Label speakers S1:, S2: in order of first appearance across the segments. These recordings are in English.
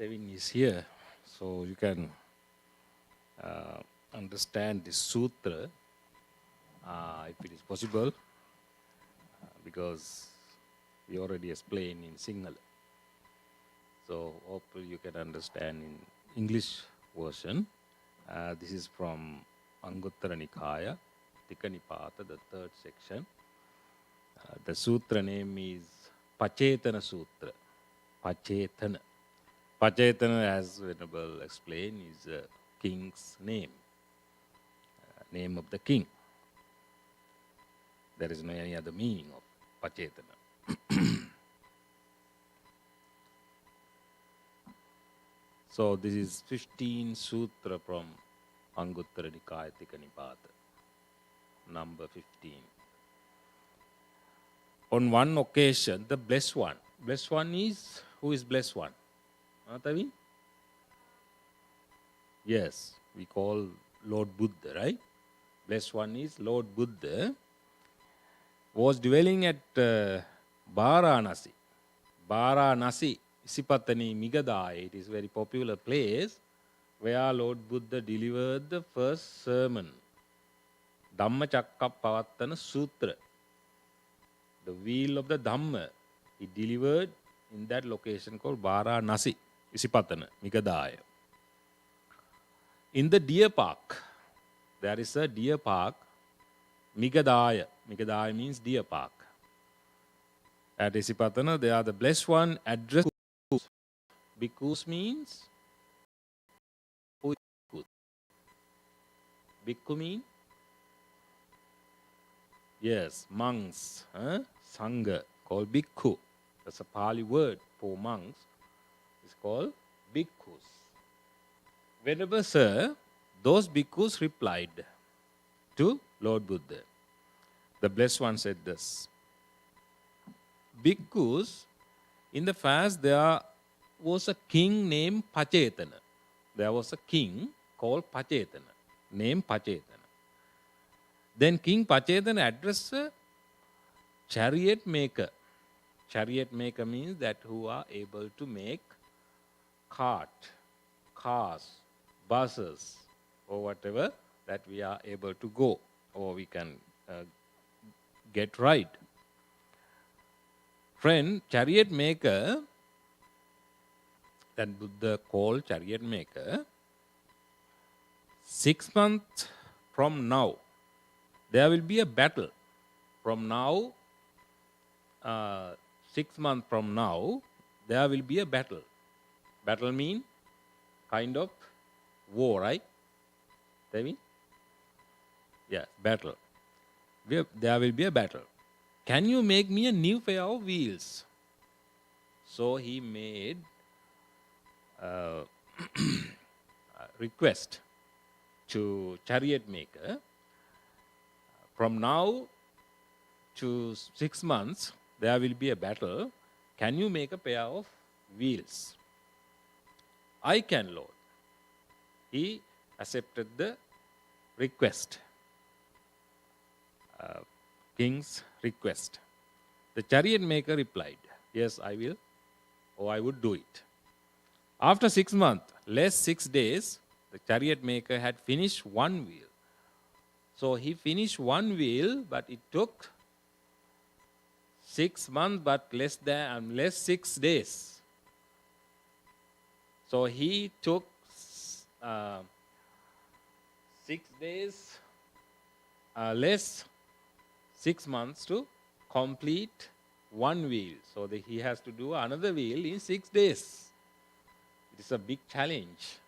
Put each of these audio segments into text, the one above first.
S1: Devin is here, so you can understand this sutra if it is possible, because we already explained in Sinhala. So hopefully you can understand in English version. This is from Anguttara Nikaya, Tika Nipata, the third section. The sutra name is Sacetana Sutra. Sacetana. Sacetana, as Venerable explained, is a king's name, name of the king. There is no any other meaning of Sacetana. So this is 15 sutra from Anguttara Nikaya Tika Nipata, number 15. On one occasion, the blessed one is, who is blessed one? Atavi? Yes, we call Lord Buddha, right? Blessed one is Lord Buddha, was dwelling at Varanasi. Varanasi, Isipatani Migadai, it is a very popular place where Lord Buddha delivered the first sermon, Dhammacakkappavattana Sutra. The wheel of the Dhamma, he delivered in that location called Varanasi, Isipatana, Migadaya. In the deer park, there is a deer park, Migadaya. Migadaya means deer park. At Isipatana, they are the blessed one addressed bhikkhus. Bhikkhus means, who is bhikkhu? Bhikkhu means? Yes, monks, Sangha, called bhikkhu. That's a Pali word for monks. It's called bhikkhus. Venerable Sir, those bhikkhus replied to Lord Buddha. The blessed one said this: Bhikkhus, in the past there was a king named Sacetana. There was a king called Sacetana, named Sacetana. Then King Sacetana addressed a chariot maker. Chariot maker means that who are able to make cars, buses, or whatever that we are able to go, or we can get right. Friend, chariot maker, that Buddha called chariot maker, 6 months from now, there will be a battle. From now, 6 months from now, there will be a battle. Battle means kind of war, right? Devi? Yes, battle. There will be a battle. Can you make me a new pair of wheels? So he made a request to chariot maker. From now to 6 months, there will be a battle. Can you make a pair of wheels? I can, Lord. He accepted the request, king's request. The chariot maker replied, yes, I will, or I would do it. After 6 months, less 6 days, the chariot maker had finished one wheel. So he finished one wheel, but it took 6 months, but less 6 days. So he took 6 days, less 6 months to complete one wheel. So he has to do another wheel in 6 days. It is a big challenge,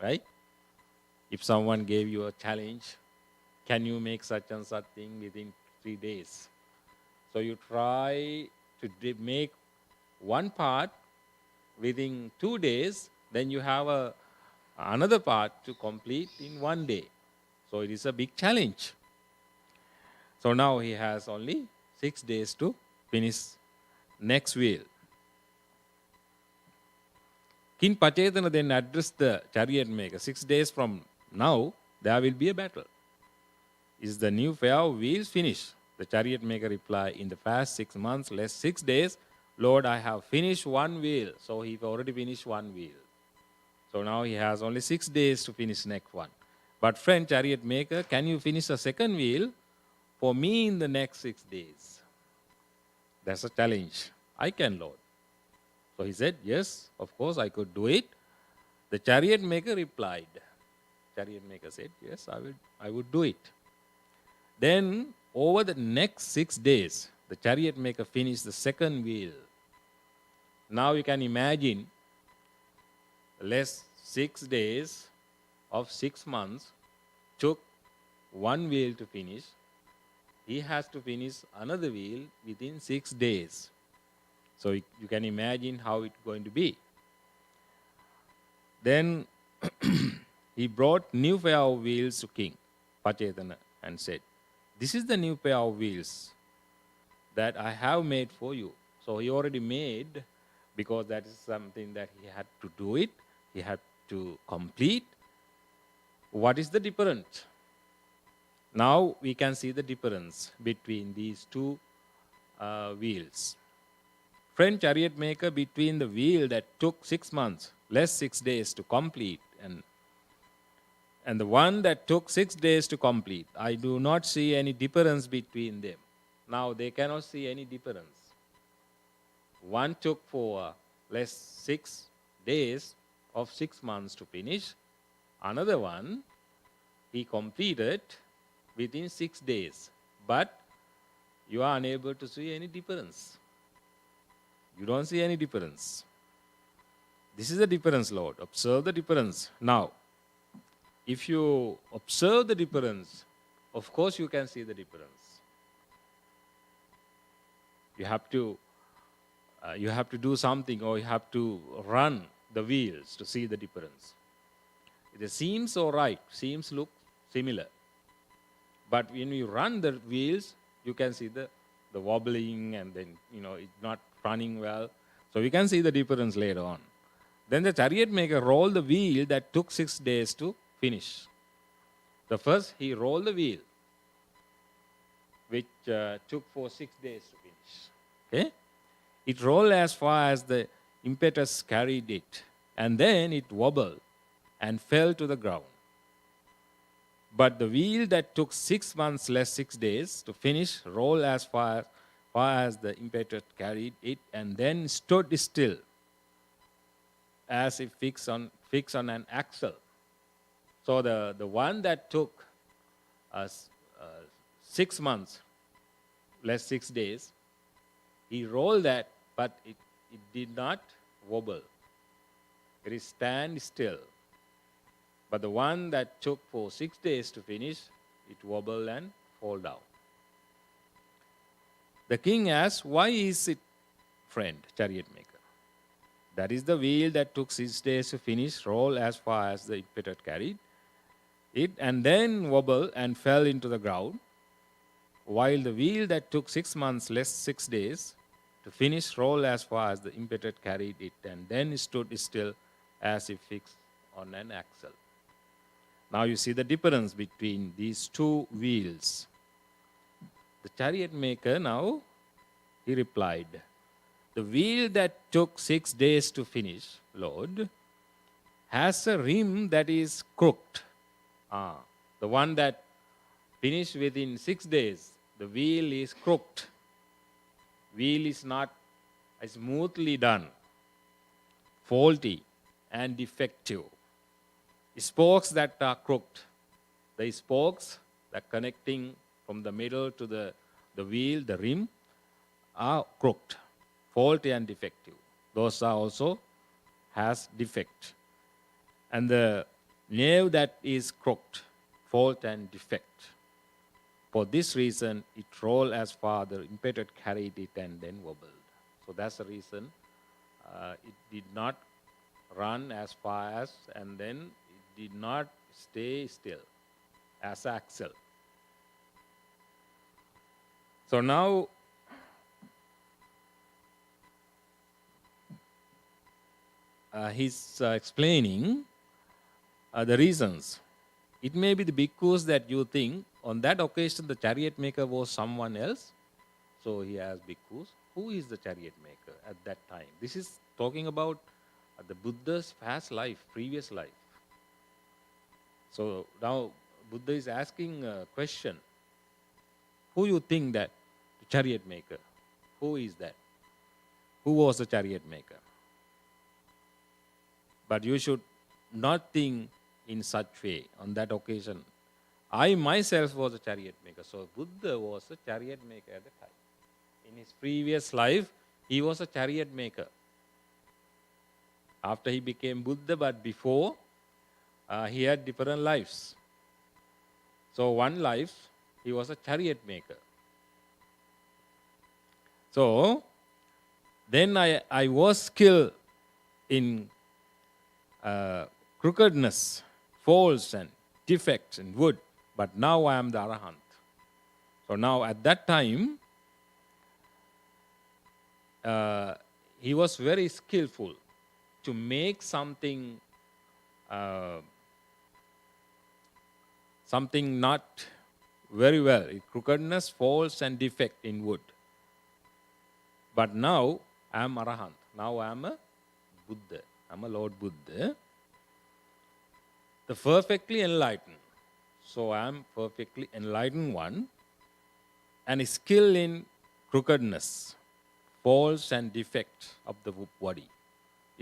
S1: right? If someone gave you a challenge, can you make such and such thing within 3 days? So you try to make one part within 2 days, then you have another part to complete in 1 day. So it is a big challenge. So now he has only 6 days to finish next wheel. King Sacetana then addressed the chariot maker. 6 days from now, there will be a battle. Is the new pair of wheels finished? The chariot maker replied, in the past 6 months, less 6 days, Lord, I have finished one wheel. So he already finished one wheel. So now he has only 6 days to finish next one. But friend, chariot maker, can you finish the second wheel for me in the next 6 days? That's a challenge. I can, Lord. So he said, yes, of course, I could do it. The chariot maker replied. Chariot maker said, yes, I would do it. Then, over the next 6 days, the chariot maker finished the second wheel. Now you can imagine, less 6 days of 6 months took one wheel to finish. He has to finish another wheel within 6 days. So you can imagine how it's going to be. Then he brought new pair of wheels to King Sacetana and said, this is the new pair of wheels that I have made for you. So he already made, because that is something that he had to do it. He had to complete. What is the difference? Now we can see the difference between these two wheels. Friend, chariot maker, between the wheel that took 6 months, less 6 days to complete, and the one that took 6 days to complete, I do not see any difference between them. Now they cannot see any difference. One took for less 6 days of 6 months to finish. Another one, he completed within 6 days. But you are unable to see any difference. You don't see any difference. This is the difference, Lord. Observe the difference. Now, if you observe the difference, of course you can see the difference. You have to do something, or you have to run the wheels to see the difference. It seems all right, seems look similar. But when you run the wheels, you can see the wobbling, and then it's not running well. So we can see the difference later on. Then the chariot maker rolled the wheel that took 6 days to finish. The first, he rolled the wheel, which took for 6 days to finish. Okay? It rolled as far as the impetus carried it, and then it wobbled and fell to the ground. But the wheel that took 6 months less 6 days to finish rolled as far as the impetus carried it, and then stood still, as if fixed on an axle. So the one that took 6 months less 6 days, he rolled that, but it did not wobble. It is stand still. But the one that took for 6 days to finish, it wobbled and fall down. The king asked, why is it, friend, chariot maker? That is the wheel that took 6 days to finish, roll as far as the impetus carried it, and then wobbled and fell into the ground, while the wheel that took 6 months less 6 days to finish roll as far as the impetus carried it, and then stood still as if fixed on an axle. Now you see the difference between these two wheels. The chariot maker now, he replied, the wheel that took 6 days to finish, Lord, has a rim that is crooked. The one that finished within 6 days, the wheel is crooked. Wheel is not smoothly done, faulty and defective. Spokes that are crooked. The spokes that connecting from the middle to the wheel, the rim, are crooked, faulty and defective. Those are also has defect. And the nail that is crooked, fault and defect. For this reason, it rolled as far the impetus carried it and then wobbled. So that's the reason it did not run as far as, and then it did not stay still as axle. So now he's explaining the reasons. It may be the bhikkhus that you think on that occasion the chariot maker was someone else. So he has bhikkhus. Who is the chariot maker at that time? This is talking about the Buddha's past life, previous life. So now Buddha is asking a question. Who you think that? The chariot maker. Who is that? Who was the chariot maker? But you should not think in such way on that occasion. I myself was a chariot maker. So Buddha was a chariot maker at the time. In his previous life, he was a chariot maker. After he became Buddha, but before, he had different lives. So one life, he was a chariot maker. So then I was skilled in crookedness, faults and defects in wood, but now I am the Arahant. So now at that time, he was very skillful to make something not very well, crookedness, faults and defect in wood. But now I am Arahant. Now I am a Buddha. I am a Lord Buddha. The perfectly enlightened. So I am perfectly enlightened one and skill in crookedness, faults and defect of the body.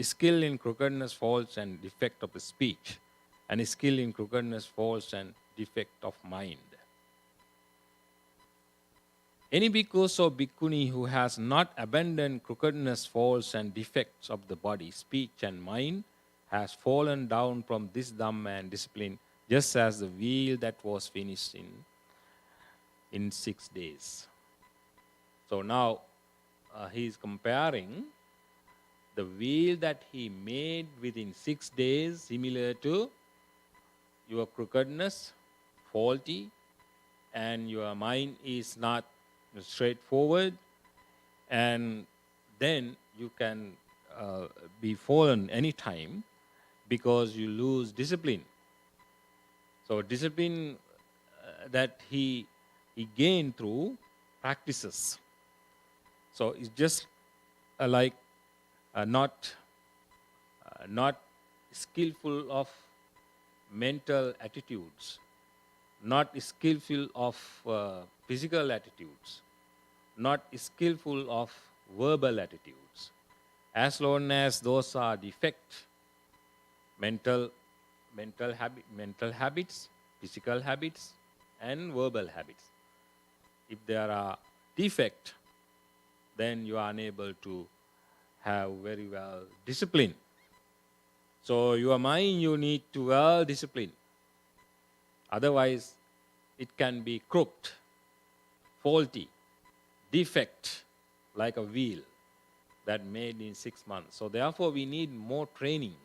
S1: Skill in crookedness, faults and defect of the speech. And skill in crookedness, faults and defect of mind. Any bhikkhu or bhikkhuni who has not abandoned crookedness, faults and defects of the body, speech and mind has fallen down from this Dhamma and discipline, just as the wheel that was finished in 6 days. So now he is comparing the wheel that he made within 6 days, similar to your crookedness, faulty, and your mind is not straightforward, and then you can be fallen anytime because you lose discipline. So discipline that he gained through practices. So it's just like not skillful of mental attitudes, not skillful of physical attitudes, not skillful of verbal attitudes. As long as those are defect, mental habits, physical habits, and verbal habits. If there are defect, then you are unable to have very well discipline. So your mind, you need to well discipline. Otherwise, it can be crooked, faulty, defect, like a wheel that made in 6 months. So therefore, we need more trainings.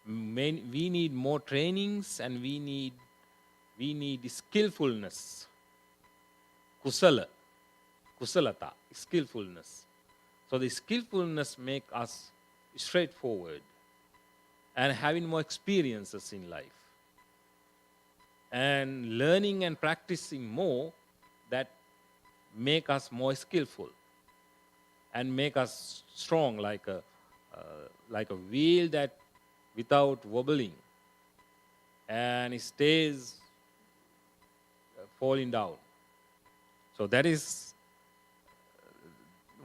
S1: We need more trainings, and we need skillfulness, kusalata, skillfulness. So the skillfulness make us straightforward and having more experiences in life, and learning and practicing more that make us more skillful and make us strong, like a wheel that without wobbling and it stays falling down. So that is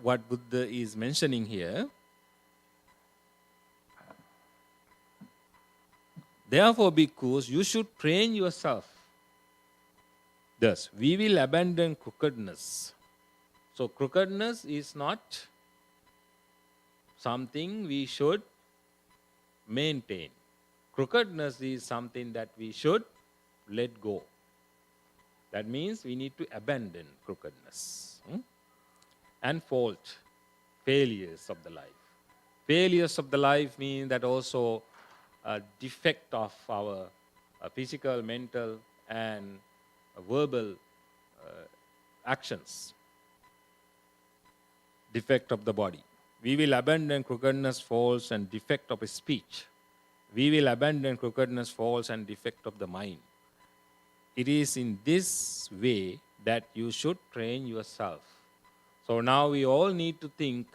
S1: what Buddha is mentioning here. Therefore, bhikkhus, you should train yourself. Thus, we will abandon crookedness. So, crookedness is not something we should maintain. Crookedness is something that we should let go. That means we need to abandon crookedness. And fault, failures of the life. Failures of the life mean that also a defect of our physical, mental, and verbal actions. Defect of the body. We will abandon crookedness, faults, and defect of speech. We will abandon crookedness, faults, and defect of the mind. It is in this way that you should train yourself. So now we all need to think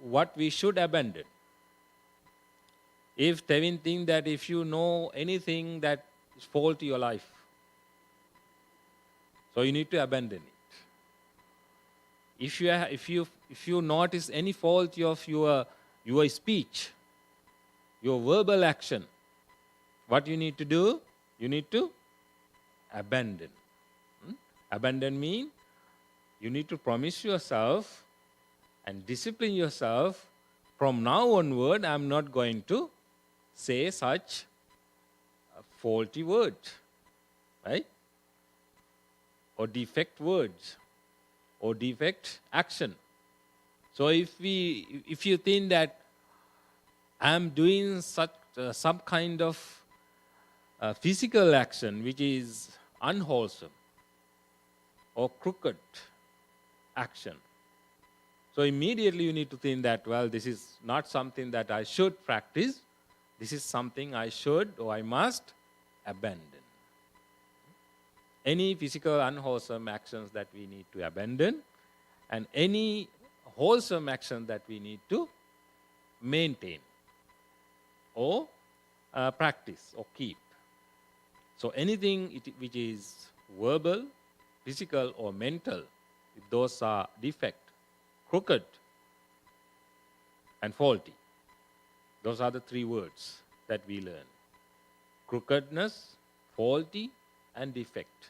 S1: what we should abandon. If Tevin think that if you know anything that is fault to your life, so you need to abandon it. If you notice any fault of your speech, your verbal action, what you need to do? You need to abandon. Abandon means you need to promise yourself and discipline yourself. From now onward, I'm not going to say such faulty words, right? Or defect words, or defect action. So if you think that I'm doing such some kind of physical action which is unwholesome or crooked action, so immediately you need to think that, well, this is not something that I should practice. This is something I should or I must abandon. Any physical unwholesome actions that we need to abandon, and any wholesome action that we need to maintain or practice or keep. So anything which is verbal, physical or mental, if those are defect, crooked and faulty, those are the three words that we learn: crookedness, faulty and defect.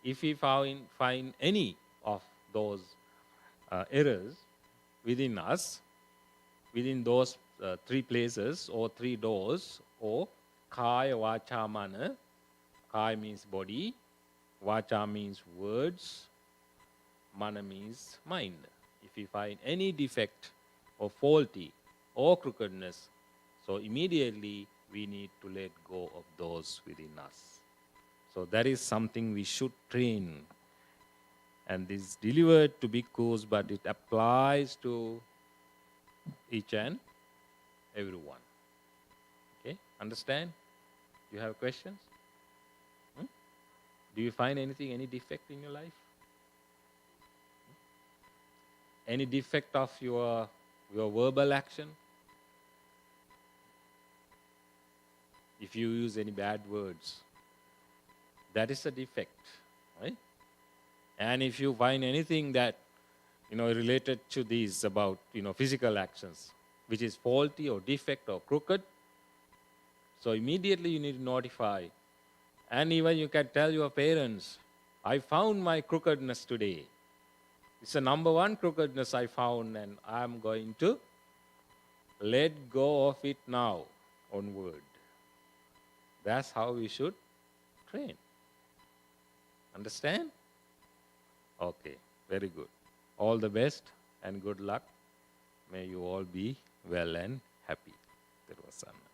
S1: If we find any of those errors within us, within those three places or three doors, or kaya, vacha, mana. Kaya means body, vacha means words, mana means mind. If we find any defect or faulty or crookedness, so immediately we need to let go of those within us. So that is something we should train. And this is delivered to bhikkhus, but it applies to each and everyone. Okay, understand? You have questions? Do you find anything, any defect in your life? Any defect of your verbal action? If you use any bad words, that is a defect, right? And if you find anything that, related to these about, physical actions, which is faulty or defect or crooked, so immediately you need to notify. And even you can tell your parents, I found my crookedness today. It's the number one crookedness I found, and I'm going to let go of it now onward. That's how we should train. Understand? Okay, very good. All the best and good luck. May you all be well and happy. There was some.